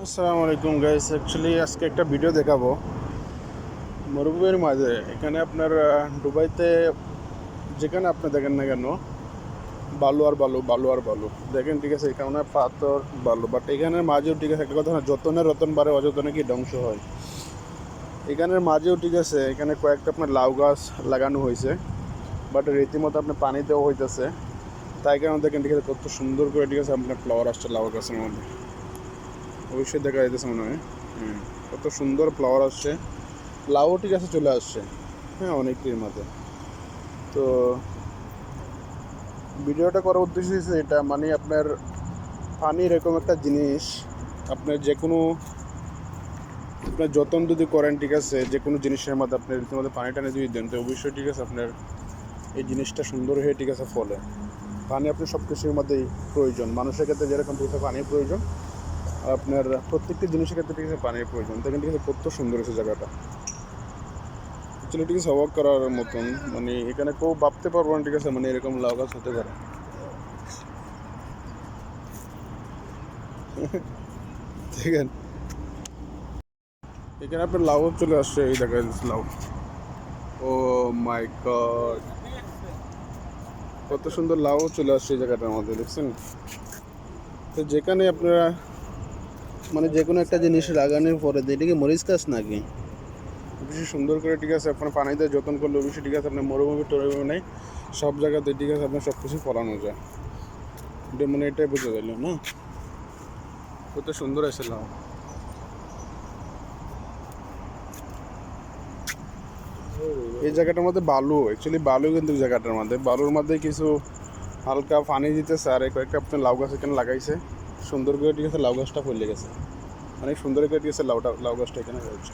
আসসালামু আলাইকুম guys, actually আজকে একটা ভিডিও দেখাবো মরুভূমির মাঝে। এখানে আপনার দুবাইতে যেখানে আপনি দেখেন না কেন বালু আর বালু, বালু আর বালু দেখেন, ঠিক আছে। এখানে পাথর বালু, বাট এখানের মাঝেও ঠিক আছে একটা কথা না, যতনে রতন বাড়ে অযতনে কি ধ্বংস হয়। এখানের মাঝেও ঠিক আছে, এখানে কয়েকটা আপনার লাউ গাছ লাগানো হয়েছে, বাট রীতিমতো আপনার পানি দেওয়া হইতেছে। তাই কারণে দেখেন ঠিক আছে কত সুন্দর করে ঠিক আছে আপনার ফ্লাওয়ার আসছে লাউ গাছের মধ্যে। অবশ্যই দেখা যাইতেছে মনে হয়। কত সুন্দর ফ্লাওয়ার আসছে, লাউ ঠিক আছে চলে আসছে। হ্যাঁ, অনেকটির মধ্যে। তো ভিডিওটা করার উদ্দেশ্য হচ্ছে এটা, মানে আপনার পানি এরকম একটা জিনিস, আপনার যে কোনো আপনার যত্ন যদি করেন ঠিক আছে, যে কোনো জিনিসের মধ্যে আপনি রীতিমতো পানি টানি যদি দেন তো অবশ্যই ঠিক আছে আপনার এই জিনিসটা সুন্দর হয়ে ঠিক আছে ফলে। পানি আপনার সব কিছুর মধ্যেই প্রয়োজন, মানুষের ক্ষেত্রে যেরকম ঠিক আছে পানির প্রয়োজন, আপনার প্রত্যেকটি জিনিসের ক্ষেত্রে ঠিক আছে পানির প্রয়োজন। দেখেন ঠিক আছে কত সুন্দর হয়েছে জায়গাটা, অ্যাকচুয়ালি ঠিক আছে অবাক করার মতন। মানে এখানে কেউ ভাবতে পারবো না ঠিক আছে, মানে এরকম লাউ গাছ হতে পারে। দেখেন এখানে আপনার লাউ চলে আসছে, এই দেখা যাচ্ছে লাউ। ও মাই গড, কত সুন্দর লাউ চলে আসছে এই জায়গাটার মধ্যে, দেখছেন? তো যেখানে আপনারা মানে যে কোনো একটা জিনিস লাগানোর পরে এটা কি মরিচ গাছ নাকি, বেশি সুন্দর করে ঠিক আছে আপনার পানি দিয়ে যত্ন করলে অবশ্যই ঠিক আছে আপনার মরুভূমি টরুভূমি নেই, সব জায়গাতে ঠিক আছে আপনার সব কিছু ফলানো যায়। এটা মানে এটাই বুঝে গেল না, কত সুন্দর আছে লাউ। এই জায়গাটার মধ্যে বালু, অ্যাকচুয়ালি বালু, কিন্তু জায়গাটার মধ্যে বালুর মধ্যে কিছু হালকা পানি দিতেছে, আর কয়েকটা আপনার লাউ গাছ এখানে লাগাইছে সুন্দর করে ঠিক আছে। লাউ গাছটা ফুলে গেছে, অনেক সুন্দর করে ঠিক আছে লাউ গাছটা এখানে রয়েছে।